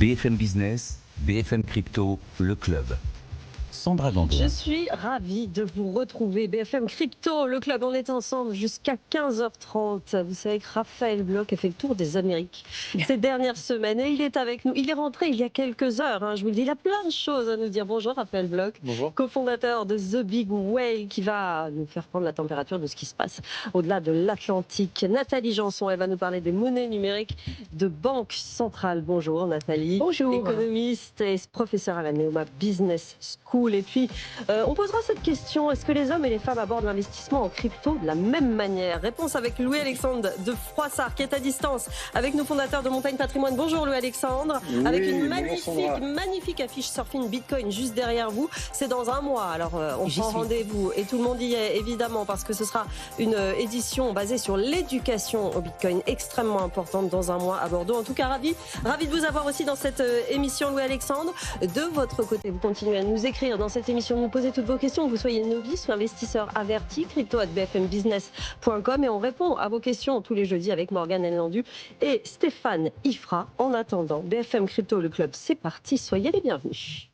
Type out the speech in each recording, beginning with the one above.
BFM Business, BFM Crypto, le club. Sandra Gandoin. Je suis ravie de vous retrouver. BFM Crypto, le club, on est ensemble jusqu'à 15h30. Vous savez que Raphaël Bloch a fait le tour des Amériques ces dernières semaines et il est avec nous. Il est rentré il y a quelques heures, je vous le dis. Il a plein de choses à nous dire. Bonjour Raphaël Bloch, cofondateur de The Big Whale, qui va nous faire prendre la température de ce qui se passe au-delà de l'Atlantique. Nathalie Janson, elle va nous parler des monnaies numériques de Banque Centrale. Bonjour Nathalie. Bonjour. Économiste et professeur à la Neoma Business School. Et puis, on posera cette question, est-ce que les hommes et les femmes abordent l'investissement en crypto de la même manière? Réponse avec Louis-Alexandre de Froissart, qui est à distance, avec nos fondateurs de Montagne Patrimoine. Bonjour Louis-Alexandre, oui, avec une magnifique affiche Surfing Bitcoin juste derrière vous. C'est dans un mois, alors on prend rendez-vous et tout le monde y est évidemment, parce que ce sera une édition basée sur l'éducation au Bitcoin, extrêmement importante, dans un mois à Bordeaux. En tout cas, ravi de vous avoir aussi dans cette émission, Louis-Alexandre. De votre côté, vous continuez à nous écrire dans cette émission, vous posez toutes vos questions, que vous soyez novice ou investisseur averti, crypto@bfmbusiness.com, et on répond à vos questions tous les jeudis avec Morgane Ellandu et Stéphane Ifra. En attendant, BFM Crypto, le club, c'est parti, soyez les bienvenus.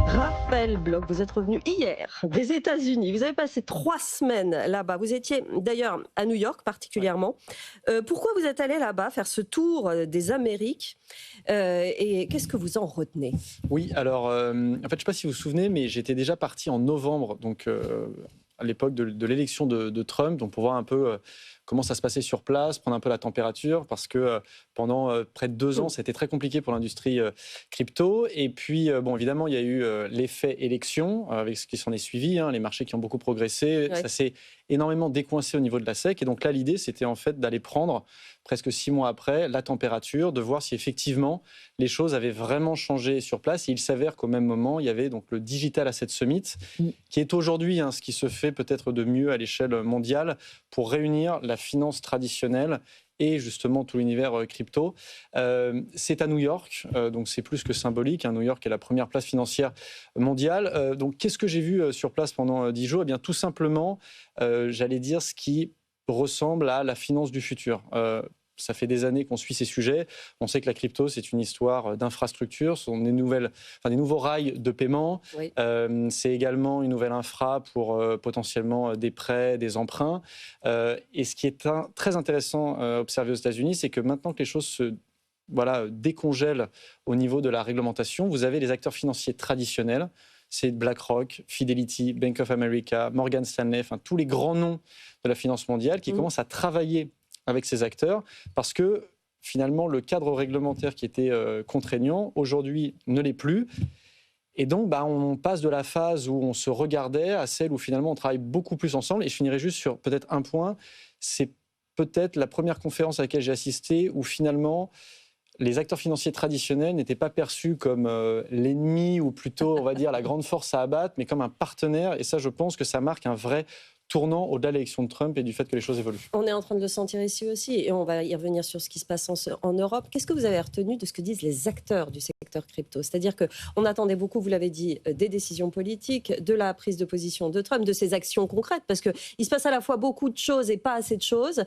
Raphaël Bloch, vous êtes revenu hier des États-Unis. Vous avez passé 3 semaines là-bas. Vous étiez d'ailleurs à New York particulièrement. Pourquoi vous êtes allé là-bas faire ce tour des Amériques et qu'est-ce que vous en retenez? Oui, alors en fait, je ne sais pas si vous vous souvenez, mais j'étais déjà parti en novembre, donc à l'époque de l'élection de Trump, donc pour voir un peu comment ça se passait sur place, prendre un peu la température, parce que pendant près de 2 ans, c'était très compliqué pour l'industrie crypto. Et puis, bon, évidemment, il y a eu l'effet élection, avec ce qui s'en est suivi, les marchés qui ont beaucoup progressé. Ouais. Ça s'est énormément décoincé au niveau de la SEC. Et donc là, l'idée, c'était en fait d'aller prendre, presque 6 mois après, la température, de voir si effectivement les choses avaient vraiment changé sur place. Et il s'avère qu'au même moment, il y avait donc le Digital Asset Summit, qui est aujourd'hui ce qui se fait peut-être de mieux à l'échelle mondiale pour réunir la finance traditionnelle et justement tout l'univers crypto. C'est à New York, donc c'est plus que symbolique. New York est la première place financière mondiale. Donc qu'est-ce que j'ai vu sur place pendant 10 jours? Eh bien, tout simplement, j'allais dire ce qui ressemble à la finance du futur. Ça fait des années qu'on suit ces sujets. On sait que la crypto, c'est une histoire d'infrastructure. Ce sont des nouveaux rails de paiement. Oui. C'est également une nouvelle infra pour potentiellement des prêts, des emprunts. Et ce qui est très intéressant à observer aux États-Unis, c'est que maintenant que les choses se décongèlent au niveau de la réglementation, vous avez les acteurs financiers traditionnels. C'est BlackRock, Fidelity, Bank of America, Morgan Stanley, tous les grands noms de la finance mondiale qui commencent à travailler avec ces acteurs, parce que finalement le cadre réglementaire qui était contraignant aujourd'hui ne l'est plus, et donc on passe de la phase où on se regardait à celle où finalement on travaille beaucoup plus ensemble. Et je finirai juste sur peut-être un point, c'est peut-être la première conférence à laquelle j'ai assisté où finalement les acteurs financiers traditionnels n'étaient pas perçus comme l'ennemi, ou plutôt on va dire la grande force à abattre, mais comme un partenaire. Et ça, je pense que ça marque un vrai tournant au-delà de l'élection de Trump et du fait que les choses évoluent. On est en train de le sentir ici aussi, et on va y revenir sur ce qui se passe en Europe. Qu'est-ce que vous avez retenu de ce que disent les acteurs du secteur crypto? C'est-à-dire qu'on attendait beaucoup, vous l'avez dit, des décisions politiques, de la prise de position de Trump, de ses actions concrètes, parce qu'il se passe à la fois beaucoup de choses et pas assez de choses.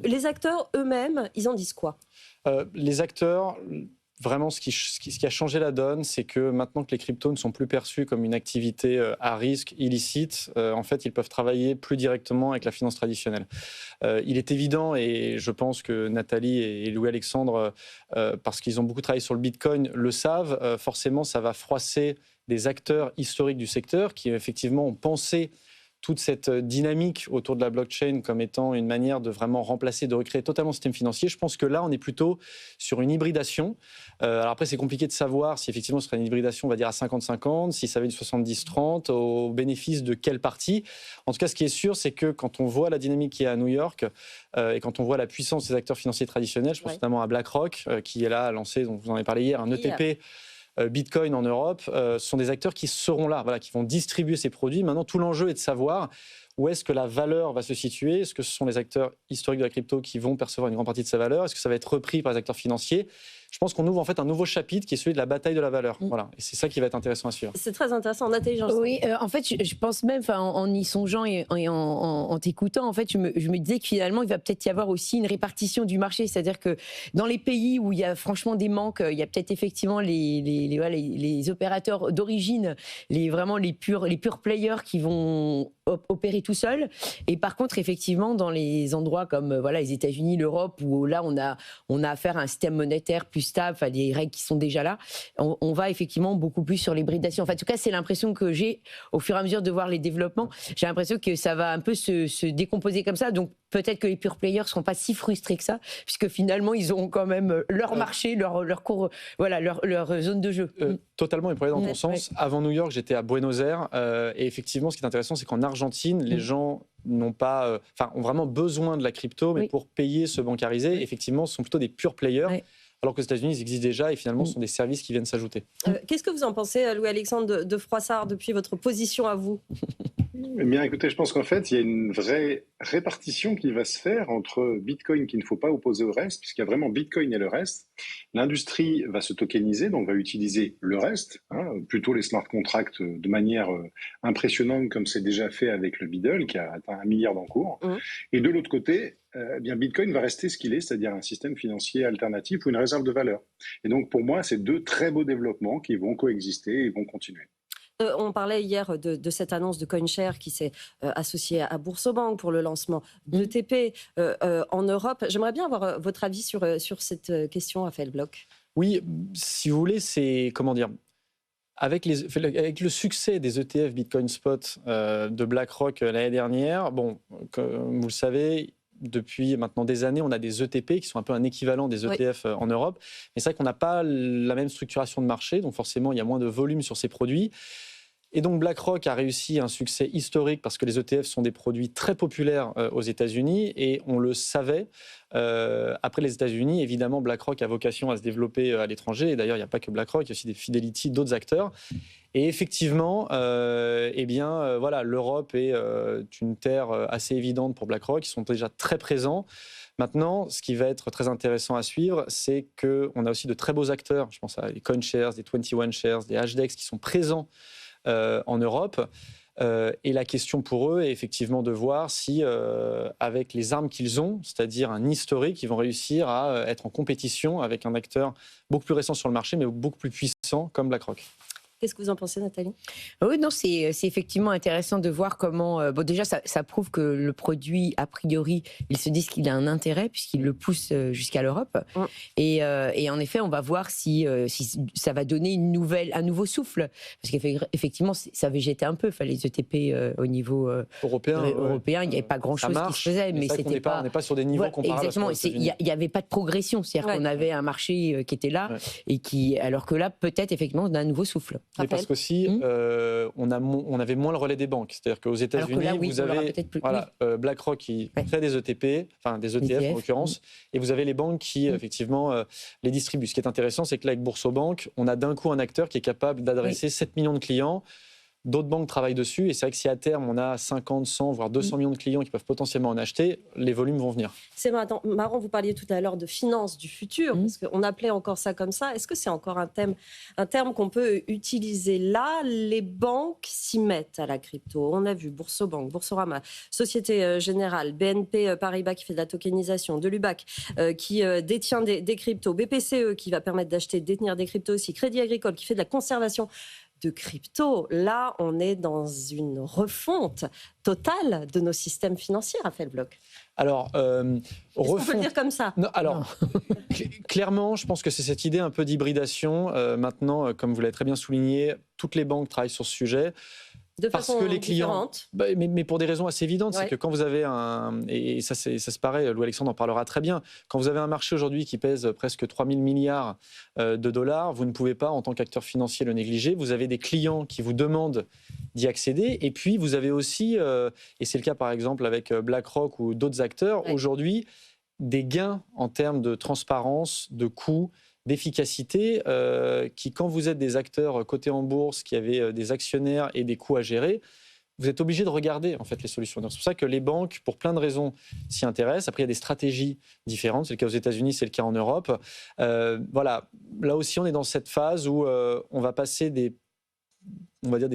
Les acteurs eux-mêmes, ils en disent quoi? Les acteurs... Vraiment, ce qui a changé la donne, c'est que maintenant que les cryptos ne sont plus perçus comme une activité à risque, illicite, en fait, ils peuvent travailler plus directement avec la finance traditionnelle. Il est évident, et je pense que Nathalie et Louis-Alexandre, parce qu'ils ont beaucoup travaillé sur le Bitcoin, le savent, forcément, ça va froisser des acteurs historiques du secteur qui, effectivement, ont pensé toute cette dynamique autour de la blockchain comme étant une manière de vraiment remplacer, de recréer totalement le système financier. Je pense que là, on est plutôt sur une hybridation. Alors après, c'est compliqué de savoir si effectivement ce serait une hybridation, on va dire, à 50-50, si ça va être du 70-30, au bénéfice de quelle partie. En tout cas, ce qui est sûr, c'est que quand on voit la dynamique qui est à New York et quand on voit la puissance des acteurs financiers traditionnels, je pense notamment à BlackRock, qui est là, à lancer, donc vous en avez parlé hier, un ETP Bitcoin en Europe, ce sont des acteurs qui seront là, qui vont distribuer ces produits. Maintenant, tout l'enjeu est de savoir où est-ce que la valeur va se situer? Est-ce que ce sont les acteurs historiques de la crypto qui vont percevoir une grande partie de sa valeur? Est-ce que ça va être repris par les acteurs financiers? Je pense qu'on ouvre en fait un nouveau chapitre qui est celui de la bataille de la valeur. Voilà. Et c'est ça qui va être intéressant à suivre. C'est très intéressant. Nathalie Janssen. Oui, en fait, je pense même, en y songeant et en t'écoutant, en fait, je me disais que finalement, il va peut-être y avoir aussi une répartition du marché. C'est-à-dire que dans les pays où il y a franchement des manques, il y a peut-être effectivement les opérateurs d'origine, vraiment les purs players qui vont opérer tout seuls. Et par contre, effectivement, dans les endroits comme les États-Unis, l'Europe, où là, on a affaire à un système monétaire plus stable, des règles qui sont déjà là, on va effectivement beaucoup plus sur l'hybridation. En tout cas, c'est l'impression que j'ai au fur et à mesure de voir les développements. J'ai l'impression que ça va un peu se décomposer comme ça. Donc, peut-être que les pure players ne seront pas si frustrés que ça, puisque finalement, ils auront quand même leur marché, leur cours, leur zone de jeu. Totalement, et pour aller dans ton sens, avant New York, j'étais à Buenos Aires, et effectivement, ce qui est intéressant, c'est qu'en Argentine, les gens ont vraiment besoin de la crypto, mais pour payer, se bancariser, effectivement, ce sont plutôt des pure players. Alors qu'aux États-Unis, ils existent déjà et finalement, ce sont des services qui viennent s'ajouter. Qu'est-ce que vous en pensez, Louis-Alexandre de Froissart, depuis votre position à vous? Eh bien, écoutez, je pense qu'en fait, il y a une vraie répartition qui va se faire entre Bitcoin qu'il ne faut pas opposer au reste, puisqu'il y a vraiment Bitcoin et le reste. L'industrie va se tokeniser, donc va utiliser le reste, plutôt les smart contracts de manière impressionnante, comme c'est déjà fait avec le Beedle, qui a atteint 1 milliard d'encours. Et de l'autre côté, bien Bitcoin va rester ce qu'il est, c'est-à-dire un système financier alternatif ou une réserve de valeur. Et donc, pour moi, c'est deux très beaux développements qui vont coexister et vont continuer. On parlait hier de cette annonce de CoinShare qui s'est associée à Boursorama pour le lancement d'ETP en Europe. J'aimerais bien avoir votre avis sur cette question, Raphaël Bloch. Oui, si vous voulez, c'est, comment dire, avec le succès des ETF Bitcoin Spot de BlackRock l'année dernière, bon, comme vous le savez, depuis maintenant des années, on a des ETP qui sont un peu un équivalent des ETF en Europe. Mais c'est vrai qu'on n'a pas la même structuration de marché, donc forcément, il y a moins de volume sur ces produits. Et donc BlackRock a réussi un succès historique parce que les ETF sont des produits très populaires aux États-Unis et on le savait. Après les États-Unis, évidemment, BlackRock a vocation à se développer à l'étranger. Et d'ailleurs, il n'y a pas que BlackRock, il y a aussi des Fidelity, d'autres acteurs. Et effectivement, l'Europe est une terre assez évidente pour BlackRock. Ils sont déjà très présents. Maintenant, ce qui va être très intéressant à suivre, c'est qu'on a aussi de très beaux acteurs. Je pense à des CoinShares, des 21 Shares, des HDEX qui sont présents en Europe. Et la question pour eux est effectivement de voir si, avec les armes qu'ils ont, c'est-à-dire un historique, ils vont réussir à être en compétition avec un acteur beaucoup plus récent sur le marché, mais beaucoup plus puissant comme BlackRock. Qu'est-ce que vous en pensez, Nathalie? Oui, non, c'est effectivement intéressant de voir comment... déjà, ça prouve que le produit, a priori, ils se disent qu'il a un intérêt puisqu'ils le poussent jusqu'à l'Europe. Et en effet, on va voir si ça va donner un nouveau souffle. Parce qu'effectivement, ça végétait un peu. Les ETP au niveau européen, il n'y avait pas grand-chose qui se faisait. Mais c'était on n'est pas sur des niveaux comparables. Exactement. Il n'y avait pas de progression. C'est-à-dire qu'on avait un marché qui était là, et alors que là, peut-être, effectivement, on a un nouveau souffle. Mais parce qu'aussi, on avait moins le relais des banques. C'est-à-dire qu'aux États-Unis, vous avez BlackRock qui crée des ETP, enfin des ETF en l'occurrence, et vous avez les banques qui, effectivement, les distribuent. Ce qui est intéressant, c'est que là, avec Boursorama, on a d'un coup un acteur qui est capable d'adresser 7 millions de clients. D'autres banques travaillent dessus, et c'est vrai que si à terme on a 50, 100, voire 200 millions de clients qui peuvent potentiellement en acheter, les volumes vont venir. C'est marrant, vous parliez tout à l'heure de finances du futur, parce qu'on appelait encore ça comme ça. Est-ce que c'est encore un terme qu'on peut utiliser là? Les banques s'y mettent à la crypto. On a vu Boursorama, Société Générale, BNP Paribas qui fait de la tokenisation, de l'UBAC qui détient des cryptos, BPCE qui va permettre d'acheter, de détenir des cryptos aussi, Crédit Agricole qui fait de la conservation de crypto. Là, on est dans une refonte totale de nos systèmes financiers, Raphaël Bloch. Alors, on peut le dire comme ça? Non, alors, clairement, je pense que c'est cette idée un peu d'hybridation. Maintenant, comme vous l'avez très bien souligné, toutes les banques travaillent sur ce sujet. De façon parce que les clients, mais pour des raisons assez évidentes, c'est que quand vous avez et ça se paraît, Louis-Alexandre en parlera très bien, quand vous avez un marché aujourd'hui qui pèse presque 3 000 milliards de dollars, vous ne pouvez pas, en tant qu'acteur financier, le négliger. Vous avez des clients qui vous demandent d'y accéder, et puis vous avez aussi, et c'est le cas par exemple avec BlackRock ou d'autres acteurs, aujourd'hui, des gains en termes de transparence, de coûts, d'efficacité qui, quand vous êtes des acteurs cotés en bourse, qui avaient des actionnaires et des coûts à gérer, vous êtes obligé de regarder en fait les solutions. Donc, c'est pour ça que les banques, pour plein de raisons, s'y intéressent. Après, il y a des stratégies différentes. C'est le cas aux États-Unis, c'est le cas en Europe. Voilà, là aussi, on est dans cette phase où on va passer des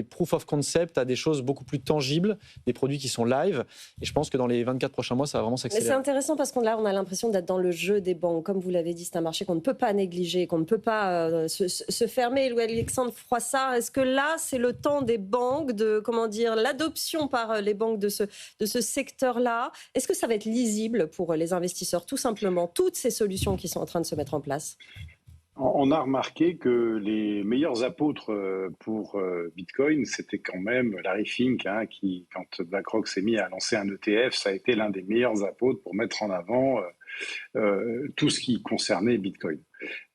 proof of concept à des choses beaucoup plus tangibles, des produits qui sont live. Et je pense que dans les 24 prochains mois, ça va vraiment s'accélérer. Mais c'est intéressant parce qu'on là, on a l'impression d'être dans le jeu des banques. Comme vous l'avez dit, c'est un marché qu'on ne peut pas négliger, qu'on ne peut pas se fermer. Louis-Alexandre Froissart, est-ce que là, c'est le temps des banques, de l'adoption par les banques de ce secteur-là? Est-ce que ça va être lisible pour les investisseurs, tout simplement, toutes ces solutions qui sont en train de se mettre en place? On a remarqué que les meilleurs apôtres pour Bitcoin, c'était quand même Larry Fink, qui, quand BlackRock s'est mis à lancer un ETF, ça a été l'un des meilleurs apôtres pour mettre en avant tout ce qui concernait Bitcoin.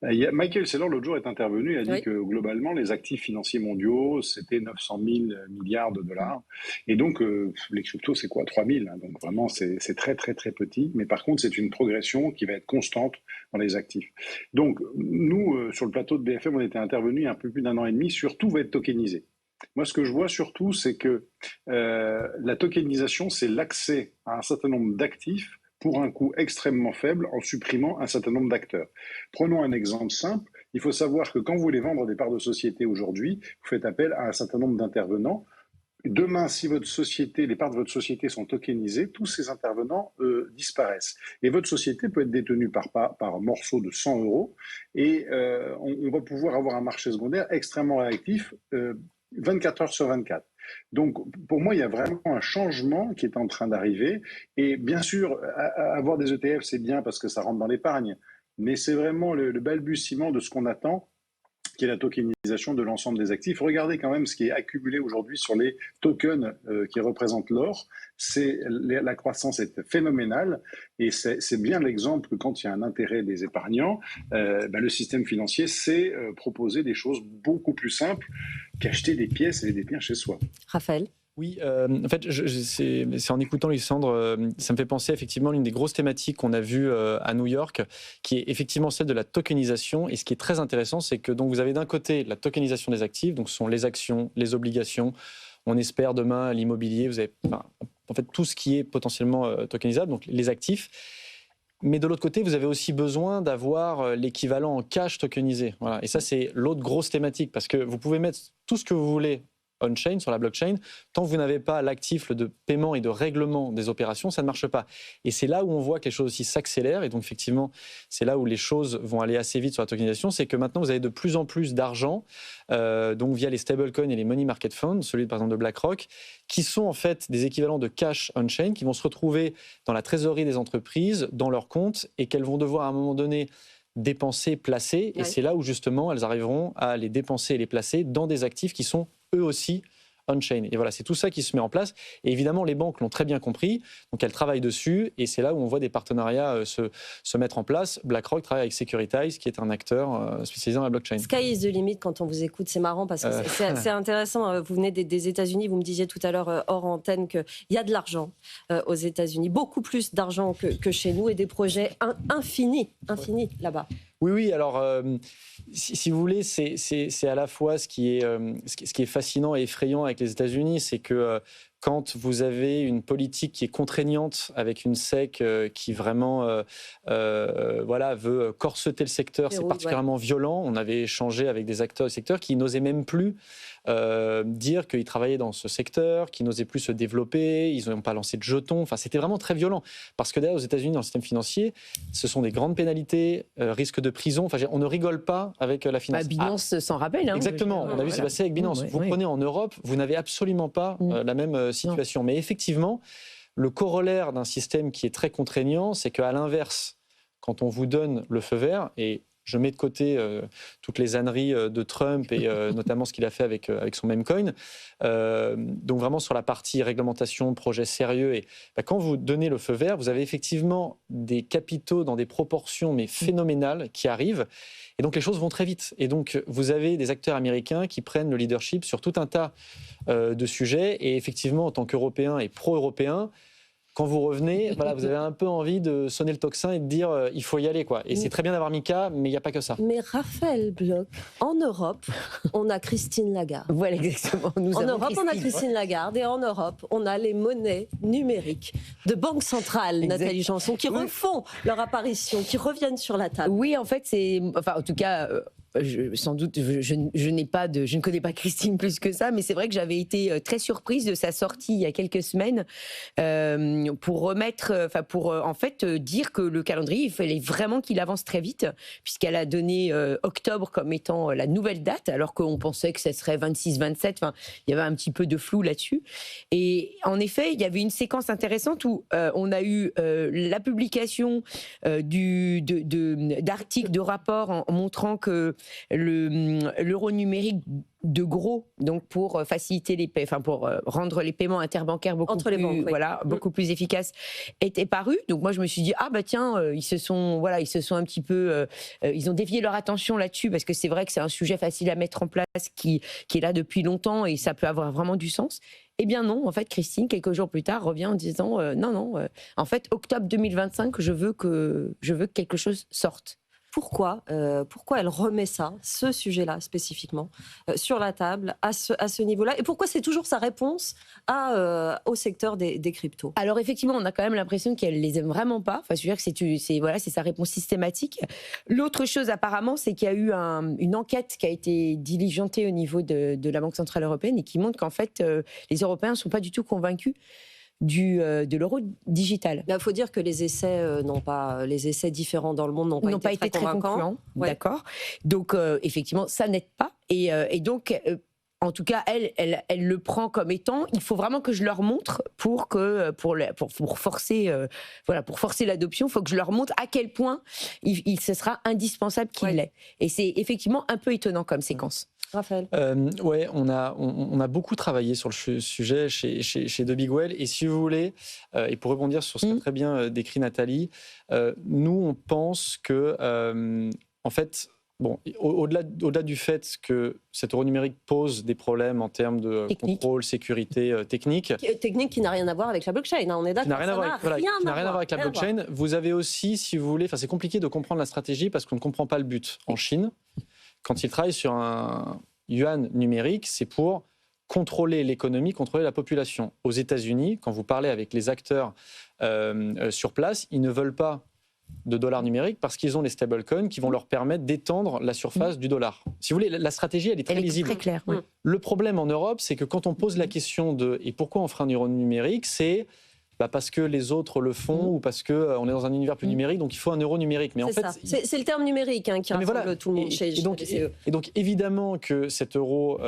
Michael Saylor, l'autre jour, est intervenu et a dit que globalement, les actifs financiers mondiaux, c'était 900 000 milliards de dollars. Et donc, les cryptos, c'est quoi? 3 000. Donc vraiment, c'est très, très, très petit. Mais par contre, c'est une progression qui va être constante dans les actifs. Donc, nous, sur le plateau de BFM, on était intervenus il y a un peu plus d'1 an et demi sur tout va être tokenisé. Moi, ce que je vois surtout, c'est que la tokenisation, c'est l'accès à un certain nombre d'actifs pour un coût extrêmement faible en supprimant un certain nombre d'acteurs. Prenons un exemple simple. Il faut savoir que quand vous voulez vendre des parts de société aujourd'hui, vous faites appel à un certain nombre d'intervenants. Demain, si les parts de votre société sont tokenisées, tous ces intervenants disparaissent. Et votre société peut être détenue par morceau de 100 € et on va pouvoir avoir un marché secondaire extrêmement réactif 24 heures sur 24. Donc, pour moi, il y a vraiment un changement qui est en train d'arriver. Et bien sûr, avoir des ETF, c'est bien parce que ça rentre dans l'épargne. Mais c'est vraiment le balbutiement de ce qu'on attend, qui est la tokenisation de l'ensemble des actifs. Regardez quand même ce qui est accumulé aujourd'hui sur les tokens qui représentent l'or. La croissance est phénoménale et c'est bien l'exemple que quand il y a un intérêt des épargnants, le système financier sait proposer des choses beaucoup plus simples qu'acheter des pièces et des biens chez soi. Raphaël? Oui, en fait, c'est en écoutant Alexandre, ça me fait penser effectivement à l'une des grosses thématiques qu'on a vues à New York, qui est effectivement celle de la tokenisation. Et ce qui est très intéressant, c'est que donc, vous avez d'un côté la tokenisation des actifs, donc ce sont les actions, les obligations, on espère demain l'immobilier, vous avez en fait tout ce qui est potentiellement tokenisable, donc les actifs. Mais de l'autre côté, vous avez aussi besoin d'avoir l'équivalent en cash tokenisé. Voilà. Et ça, c'est l'autre grosse thématique, parce que vous pouvez mettre tout ce que vous voulez on-chain, sur la blockchain, tant que vous n'avez pas l'actif de paiement et de règlement des opérations, ça ne marche pas. Et c'est là où on voit que les choses aussi s'accélèrent, et donc effectivement, c'est là où les choses vont aller assez vite sur la tokenisation, c'est que maintenant, vous avez de plus en plus d'argent, donc via les stablecoins et les money market funds, celui par exemple de BlackRock, qui sont en fait des équivalents de cash on-chain, qui vont se retrouver dans la trésorerie des entreprises, dans leurs comptes, et qu'elles vont devoir à un moment donné dépenser, placer, et c'est là où justement elles arriveront à les dépenser et les placer dans des actifs qui sont eux aussi on-chain. Et voilà, c'est tout ça qui se met en place. Et évidemment, les banques l'ont très bien compris, donc elles travaillent dessus, et c'est là où on voit des partenariats se mettre en place. BlackRock travaille avec Securitize, qui est un acteur spécialisé dans la blockchain. Sky is the limit quand on vous écoute, c'est marrant parce que c'est intéressant. Vous venez des États-Unis, vous me disiez tout à l'heure hors antenne qu'il y a de l'argent aux États-Unis, beaucoup plus d'argent que chez nous, et des projets infinis là-bas. Oui, alors si vous voulez, c'est à la fois ce qui est fascinant et effrayant avec les États-Unis, c'est que quand vous avez une politique qui est contraignante avec une SEC qui vraiment veut corseter le secteur, c'est particulièrement violent. On avait échangé avec des acteurs du secteur qui n'osaient même plus dire qu'ils travaillaient dans ce secteur, qui n'osaient plus se développer, ils n'ont pas lancé de jetons. Enfin, c'était vraiment très violent. Parce que d'ailleurs, aux États-Unis, dans le système financier, ce sont des grandes pénalités, risque de prison. Enfin, on ne rigole pas avec la finance. Binance s'en rappelle. Exactement. On a vu ce qui s'est passé avec Binance. Vous prenez en Europe, vous n'avez absolument pas la même situation. Non. Mais effectivement, le corollaire d'un système qui est très contraignant, c'est qu'à l'inverse, quand on vous donne le feu vert, et je mets de côté toutes les âneries de Trump et notamment ce qu'il a fait avec son memecoin. Donc vraiment sur la partie réglementation, projet sérieux. Et quand vous donnez le feu vert, vous avez effectivement des capitaux dans des proportions mais phénoménales qui arrivent. Et donc les choses vont très vite. Et donc vous avez des acteurs américains qui prennent le leadership sur tout un tas de sujets. Et effectivement, en tant qu'Européens et pro-Européens, quand vous revenez, voilà, vous avez un peu envie de sonner le tocsin et de dire il faut y aller, quoi. Et c'est très bien d'avoir Mika, mais il n'y a pas que ça. Mais Raphaël Bloch, en Europe, on a Christine Lagarde. Voilà, exactement. En Europe, on a Christine Lagarde, et en Europe, on a les monnaies numériques de banque centrale, Nathalie Janson, qui refont leur apparition, qui reviennent sur la table. Oui, en fait, enfin, en tout cas, sans doute, je ne connais pas Christine plus que ça, mais c'est vrai que j'avais été très surprise de sa sortie il y a quelques semaines pour remettre, en fait dire que le calendrier, il fallait vraiment qu'il avance très vite, puisqu'elle a donné octobre comme étant la nouvelle date, alors qu'on pensait que ça serait 26-27. Enfin, il y avait un petit peu de flou là-dessus. Et en effet, il y avait une séquence intéressante où on a eu la publication d'articles, de rapports en montrant que l'euro numérique de gros, donc pour faciliter pour rendre les paiements interbancaires beaucoup plus efficaces, était paru. Donc moi je me suis dit ils se sont un petit peu ils ont dévié leur attention là-dessus, parce que c'est vrai que c'est un sujet facile à mettre en place qui est là depuis longtemps et ça peut avoir vraiment du sens. Eh bien non, en fait Christine quelques jours plus tard revient en disant en fait octobre 2025 je veux que quelque chose sorte. Pourquoi elle remet ce sujet-là spécifiquement, sur la table, à ce niveau-là? Et pourquoi c'est toujours sa réponse au secteur des cryptos? Alors effectivement, on a quand même l'impression qu'elle les aime vraiment pas. Enfin, je veux dire que c'est sa réponse systématique. L'autre chose apparemment, c'est qu'il y a eu une enquête qui a été diligentée au niveau de la Banque Centrale Européenne et qui montre qu'en fait, les Européens ne sont pas du tout convaincus de l'euro digital. Il faut dire que les essais les essais différents dans le monde n'ont pas été très concluants. Ouais. D'accord. Donc effectivement, ça n'aide pas. Et donc, en tout cas, elle le prend comme étant. Il faut vraiment que je leur montre pour forcer l'adoption. Il faut que je leur montre à quel point ce sera indispensable qu'il l'ait. Et c'est effectivement un peu étonnant comme séquence. Raphaël. Ouais, on a beaucoup travaillé sur le sujet chez De Bigwell, et si vous voulez, et pour rebondir sur ce qu'a très bien décrit Nathalie, nous on pense que en fait, bon, au-delà du fait que cet euro numérique pose des problèmes en termes de contrôle, sécurité technique. Technique qui n'a rien à voir avec la blockchain, on est d'accord. Qui n'a rien à voir avec la blockchain. Vous avez aussi, si vous voulez, c'est compliqué de comprendre la stratégie parce qu'on ne comprend pas le but. En Chine, quand ils travaillent sur un yuan numérique, c'est pour contrôler l'économie, contrôler la population. Aux États-Unis, quand vous parlez avec les acteurs sur place, ils ne veulent pas de dollars numériques parce qu'ils ont les stablecoins qui vont leur permettre d'étendre la surface du dollar. Si vous voulez, la stratégie, elle est très lisible. Très claire, oui. Le problème en Europe, c'est que quand on pose la question de « et pourquoi on fera un euro numérique ?» c'est parce que les autres le font ou parce qu'on est dans un univers plus numérique, donc il faut un euro numérique. Mais en fait, c'est le terme numérique qui rassemble tout le monde chez et donc évidemment que cet euro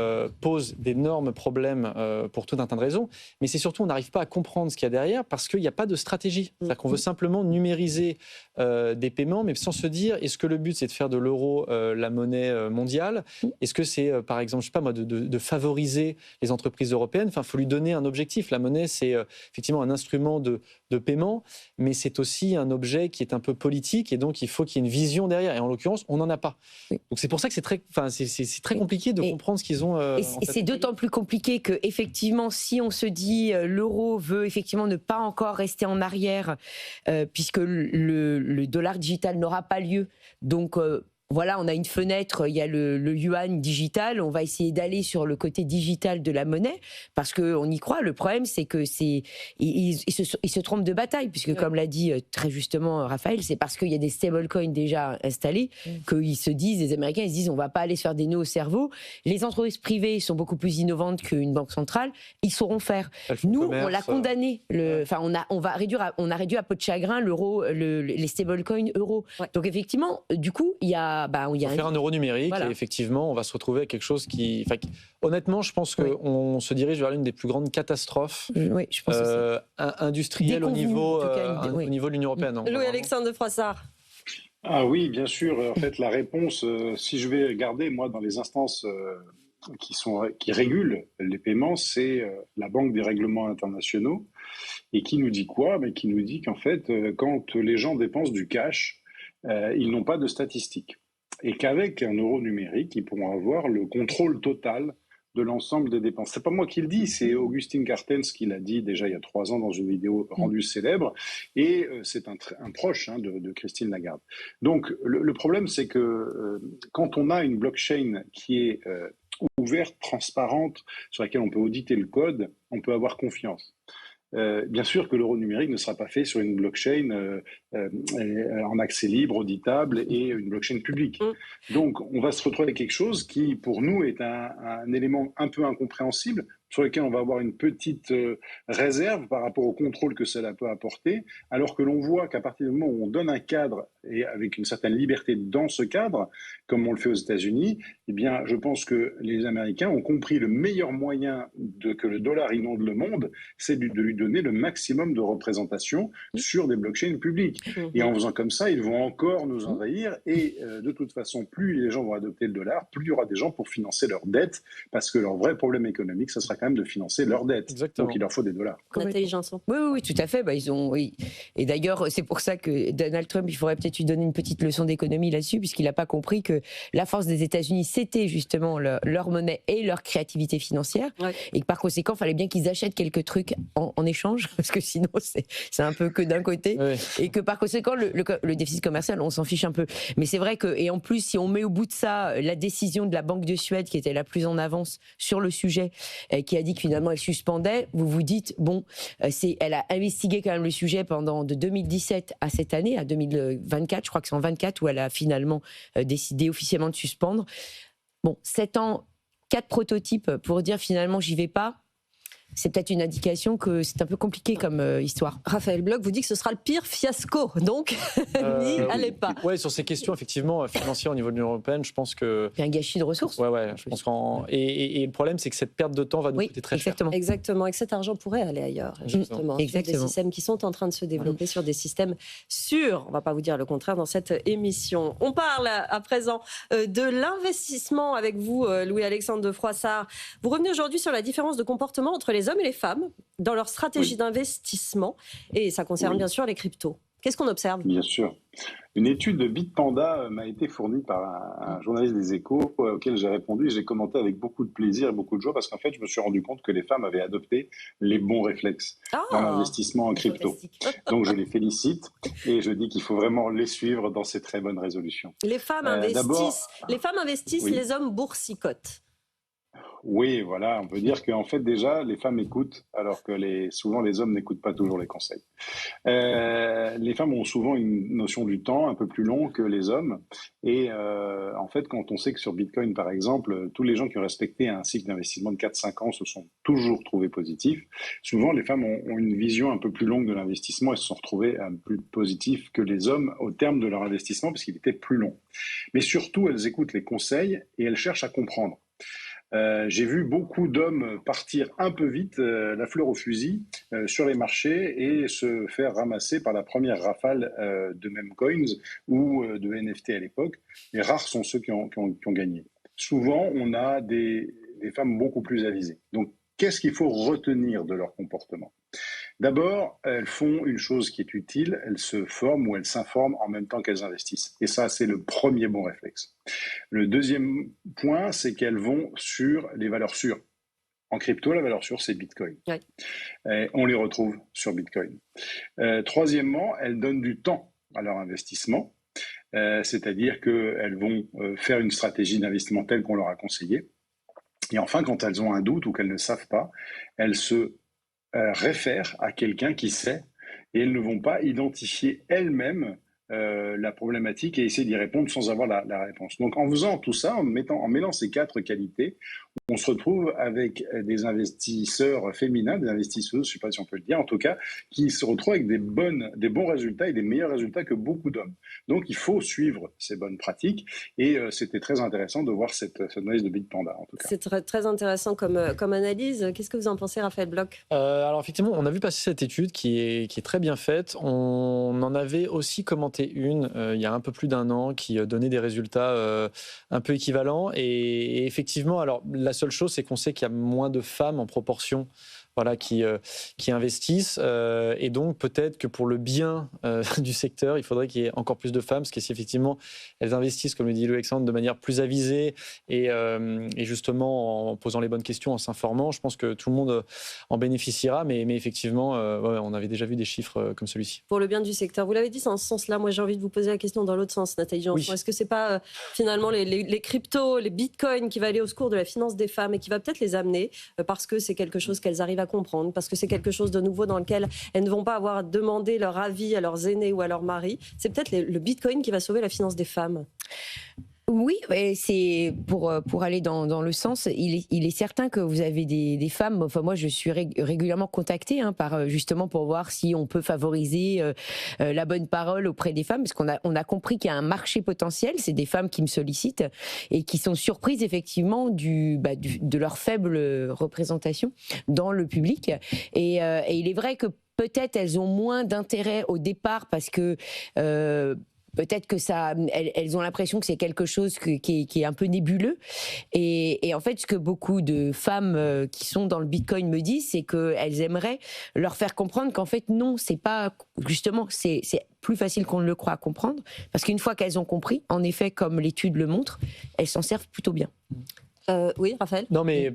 pose d'énormes problèmes pour tout un tas de raisons, mais c'est surtout on n'arrive pas à comprendre ce qu'il y a derrière parce qu'il n'y a pas de stratégie. C'est-à-dire qu'on veut simplement numériser des paiements, mais sans se dire est-ce que le but c'est de faire de l'euro la monnaie mondiale? Est-ce que c'est par exemple, je sais pas moi, de favoriser les entreprises européennes? Enfin, il faut lui donner un objectif. La monnaie, c'est effectivement un instrument de paiement, mais c'est aussi un objet qui est un peu politique et donc il faut qu'il y ait une vision derrière. Et en l'occurrence, on n'en a pas. Donc c'est pour ça que c'est très compliqué de comprendre ce qu'ils ont. Et c'est d'autant plus compliqué que effectivement, si on se dit l'euro veut effectivement ne pas encore rester en arrière, puisque le dollar digital n'aura pas lieu, donc. Voilà, on a une fenêtre, il y a le yuan digital, on va essayer d'aller sur le côté digital de la monnaie, parce qu'on y croit. Le problème, c'est que ils se trompent de bataille, puisque comme l'a dit très justement Raphaël, c'est parce qu'il y a des stablecoins déjà installés qu'ils se disent, les Américains, ils se disent, on va pas aller se faire des nœuds au cerveau. Les entreprises privées sont beaucoup plus innovantes qu'une banque centrale, ils sauront faire. Nous, on l'a condamné. On a réduit à peau de chagrin l'euro, les stablecoins euros. Ouais. Donc effectivement, du coup, il y a faire un euro numérique et effectivement on va se retrouver avec quelque chose qui... honnêtement je pense qu'on se dirige vers l'une des plus grandes catastrophes industrielles au niveau de l'Union européenne. Louis-Alexandre de Froissart. Ah oui, bien sûr. En fait, la réponse, si je vais regarder moi dans les instances qui régulent les paiements, c'est la Banque des règlements internationaux, et qui nous dit quoi? Mais qui nous dit qu'en fait, quand les gens dépensent du cash, ils n'ont pas de statistiques. Et qu'avec un euro numérique, ils pourront avoir le contrôle total de l'ensemble des dépenses. C'est pas moi qui le dis, c'est Augustin Carstens qui l'a dit déjà il y a 3 ans dans une vidéo rendue célèbre, et c'est un proche de Christine Lagarde. Donc le problème, c'est que quand on a une blockchain qui est ouverte, transparente, sur laquelle on peut auditer le code, on peut avoir confiance. Bien sûr que l'euro numérique ne sera pas fait sur une blockchain en accès libre, auditable et une blockchain publique. Donc, on va se retrouver avec quelque chose qui, pour nous, est un élément un peu incompréhensible, sur lequel on va avoir une petite réserve par rapport au contrôle que cela peut apporter, alors que l'on voit qu'à partir du moment où on donne un cadre, et avec une certaine liberté dans ce cadre, comme on le fait aux États-Unis, eh bien, je pense que les Américains ont compris le meilleur moyen que le dollar inonde le monde, c'est de lui donner le maximum de représentation sur des blockchains publiques. Et en faisant comme ça, ils vont encore nous envahir. Et de toute façon, plus les gens vont adopter le dollar, plus il y aura des gens pour financer leurs dettes, parce que leur vrai problème économique, ce sera quand même de financer leurs dettes. Exactement. Donc il leur faut des dollars. Nathalie Janson. Oui, tout à fait. Oui. Et d'ailleurs, c'est pour ça que Donald Trump, il faudrait peut-être lui donner une petite leçon d'économie là-dessus, puisqu'il n'a pas compris que la force des États-Unis, c'était justement leur monnaie et leur créativité financière. Ouais. Et que par conséquent, il fallait bien qu'ils achètent quelques trucs en échange, parce que sinon, c'est un peu que d'un côté. Ouais. Et que par conséquent, le déficit commercial, on s'en fiche un peu. Mais c'est vrai que, et en plus, si on met au bout de ça la décision de la Banque de Suède, qui était la plus en avance sur le sujet, qui a dit que finalement elle suspendait, vous vous dites, bon, elle a investigué quand même le sujet pendant de 2017 à cette année, à 2024, je crois que c'est en 24 où elle a finalement décidé officiellement de suspendre. Bon, 7 ans, 4 prototypes pour dire finalement j'y vais pas. C'est peut-être une indication que c'est un peu compliqué comme histoire. Raphaël Bloch vous dit que ce sera le pire fiasco, donc n'y allez pas. Oui, sur ces questions effectivement financières au niveau de l'Union européenne, je pense que... Il y a un gâchis de ressources. Ouais, je pense et le problème, c'est que cette perte de temps va nous coûter très cher. Exactement, et que cet argent pourrait aller ailleurs, justement, sur des systèmes qui sont en train de se développer, sur des systèmes sûrs. On ne va pas vous dire le contraire dans cette émission. On parle à présent de l'investissement avec vous, Louis-Alexandre de Froissart. Vous revenez aujourd'hui sur la différence de comportement entre les hommes et les femmes dans leur stratégie d'investissement, et ça concerne bien sûr les cryptos. Qu'est-ce qu'on observe ? Bien sûr. Une étude de Bitpanda m'a été fournie par un journaliste des Échos auquel j'ai répondu et j'ai commenté avec beaucoup de plaisir et beaucoup de joie parce qu'en fait, je me suis rendu compte que les femmes avaient adopté les bons réflexes dans l'investissement en crypto. Donc, je les félicite et je dis qu'il faut vraiment les suivre dans ces très bonnes résolutions. Les femmes investissent, les hommes boursicotent. Oui, voilà, on peut dire qu'en fait déjà les femmes écoutent alors que souvent les hommes n'écoutent pas toujours les conseils. Les femmes ont souvent une notion du temps un peu plus long que les hommes et en fait quand on sait que sur Bitcoin par exemple, tous les gens qui ont respecté un cycle d'investissement de 4-5 ans se sont toujours trouvés positifs, souvent les femmes ont une vision un peu plus longue de l'investissement et se sont retrouvées plus positifs que les hommes au terme de leur investissement parce qu'il était plus long. Mais surtout elles écoutent les conseils et elles cherchent à comprendre. J'ai vu beaucoup d'hommes partir un peu vite, la fleur au fusil, sur les marchés et se faire ramasser par la première rafale de memecoins ou de NFT à l'époque. Et rares sont ceux qui ont gagné. Souvent, on a des femmes beaucoup plus avisées. Donc, qu'est-ce qu'il faut retenir de leur comportement ? D'abord, elles font une chose qui est utile, elles se forment ou elles s'informent en même temps qu'elles investissent. Et ça, c'est le premier bon réflexe. Le deuxième point, c'est qu'elles vont sur les valeurs sûres. En crypto, la valeur sûre, c'est Bitcoin. Oui. On les retrouve sur Bitcoin. Troisièmement, elles donnent du temps à leur investissement, c'est-à-dire qu'elles vont faire une stratégie d'investissement telle qu'on leur a conseillé. Et enfin, quand elles ont un doute ou qu'elles ne savent pas, elles se réfèrent à quelqu'un qui sait et elles ne vont pas identifier elles-mêmes la problématique et essayer d'y répondre sans avoir la réponse. Donc en faisant tout ça, en mêlant ces 4 qualités, on se retrouve avec des investisseurs féminins, des investisseuses, je ne sais pas si on peut le dire, en tout cas, qui se retrouvent avec des bons résultats et des meilleurs résultats que beaucoup d'hommes. Donc il faut suivre ces bonnes pratiques et c'était très intéressant de voir cette analyse de Bitpanda en tout cas. C'est très intéressant comme analyse. Qu'est-ce que vous en pensez, Raphaël Bloch ? Alors effectivement, on a vu passer cette étude qui est très bien faite. On en avait aussi commenté une il y a un peu plus d'1 an qui donnait des résultats un peu équivalents et effectivement, alors la seule chose, c'est qu'on sait qu'il y a moins de femmes en proportion voilà, qui investissent. Et donc, peut-être que pour le bien du secteur, il faudrait qu'il y ait encore plus de femmes, parce que si effectivement elles investissent, comme le dit Alexandre, de manière plus avisée et justement en posant les bonnes questions, en s'informant, je pense que tout le monde en bénéficiera. Mais effectivement, on avait déjà vu des chiffres comme celui-ci. Pour le bien du secteur, vous l'avez dit, c'est en ce sens-là. Moi, j'ai envie de vous poser la question dans l'autre sens, Nathalie Janson. Oui. Est-ce que c'est pas finalement les cryptos, les bitcoins qui va aller au secours de la finance des femmes et qui va peut-être les amener parce que c'est quelque chose qu'elles arrivent à comprendre, parce que c'est quelque chose de nouveau dans lequel elles ne vont pas avoir à demander leur avis à leurs aînés ou à leur mari. C'est peut-être le bitcoin qui va sauver la finance des femmes. Oui, c'est pour aller dans le sens, il est certain que vous avez des femmes, enfin moi je suis régulièrement contactée par justement pour voir si on peut favoriser la bonne parole auprès des femmes, parce qu'on a compris qu'il y a un marché potentiel, c'est des femmes qui me sollicitent et qui sont surprises effectivement de leur faible représentation dans le public, et il est vrai que peut-être elles ont moins d'intérêt au départ parce que peut-être que elles ont l'impression que c'est quelque chose qui est un peu nébuleux. Et en fait, ce que beaucoup de femmes qui sont dans le Bitcoin me disent, c'est qu'elles aimeraient leur faire comprendre qu'en fait, non, c'est pas, justement, c'est plus facile qu'on ne le croit à comprendre. Parce qu'une fois qu'elles ont compris, en effet, comme l'étude le montre, elles s'en servent plutôt bien. Oui, Raphaël ? Non, mais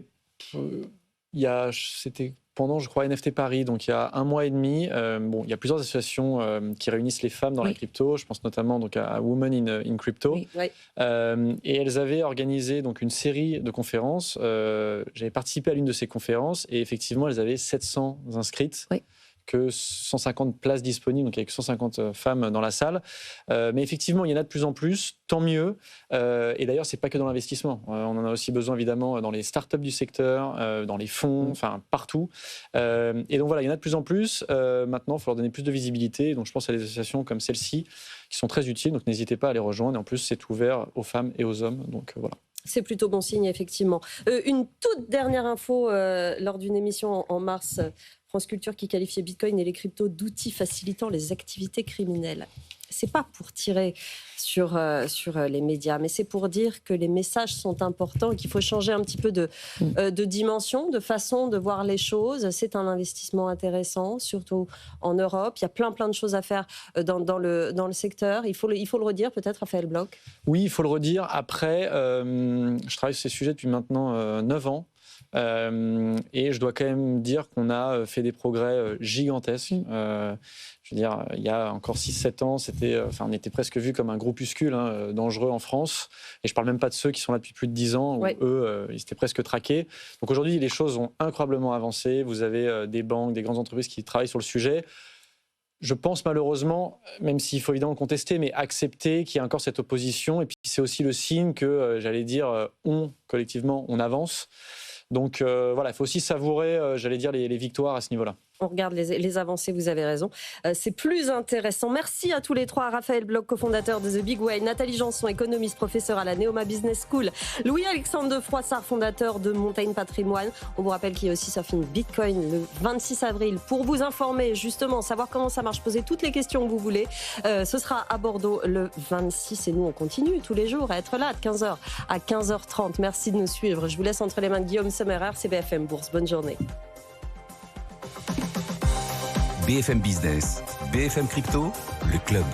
c'était pendant, je crois, NFT Paris, donc il y a 1 mois et demi. Il y a plusieurs associations qui réunissent les femmes dans la crypto. Je pense notamment donc, à Women in Crypto. Oui. Et elles avaient organisé donc, une série de conférences. J'avais participé à l'une de ces conférences et effectivement, elles avaient 700 inscrites. Oui. Que 150 places disponibles, donc avec 150 femmes dans la salle. Mais effectivement, il y en a de plus en plus, tant mieux. Et d'ailleurs, c'est pas que dans l'investissement. On en a aussi besoin, évidemment, dans les startups du secteur, dans les fonds, enfin, partout. Et donc voilà, il y en a de plus en plus. Maintenant, il faut leur donner plus de visibilité. Donc je pense à des associations comme celle-ci, qui sont très utiles. Donc n'hésitez pas à les rejoindre. Et en plus, c'est ouvert aux femmes et aux hommes. Donc voilà. C'est plutôt bon signe, effectivement. Une toute dernière info lors d'une émission en mars, France Culture qui qualifiait Bitcoin et les cryptos d'outils facilitant les activités criminelles. C'est pas pour tirer sur les médias, mais c'est pour dire que les messages sont importants et qu'il faut changer un petit peu de dimension, de façon de voir les choses. C'est un investissement intéressant, surtout en Europe. Il y a plein de choses à faire dans le secteur. Il faut le redire peut-être, Raphaël Bloch. Oui, il faut le redire. Après, je travaille sur ces sujets depuis maintenant 9 ans. Et je dois quand même dire qu'on a fait des progrès gigantesques. Je veux dire, il y a encore 6-7 ans, on était presque vu comme un groupuscule dangereux en France. Et je ne parle même pas de ceux qui sont là depuis plus de 10 ans, où eux, ils étaient presque traqués. Donc aujourd'hui, les choses ont incroyablement avancé. Vous avez des banques, des grandes entreprises qui travaillent sur le sujet. Je pense malheureusement, même s'il faut évidemment contester, mais accepter qu'il y a encore cette opposition. Et puis c'est aussi le signe que, collectivement, on avance. Donc voilà, il faut aussi savourer, les victoires à ce niveau-là. On regarde les avancées, vous avez raison. C'est plus intéressant. Merci à tous les trois. Raphaël Bloch, cofondateur de The Big Way. Nathalie Janson, économiste, professeure à la Neoma Business School. Louis-Alexandre de Froissart, fondateur de Montaigne Patrimoine. On vous rappelle qu'il y a aussi Surfing Bitcoin le 26 avril. Pour vous informer, justement, savoir comment ça marche, poser toutes les questions que vous voulez. Ce sera à Bordeaux le 26. Et nous, on continue tous les jours à être là de 15h à 15h30. Merci de nous suivre. Je vous laisse entre les mains de Guillaume Sommerer, c'est BFM Bourse. Bonne journée. BFM Business, BFM Crypto, le club.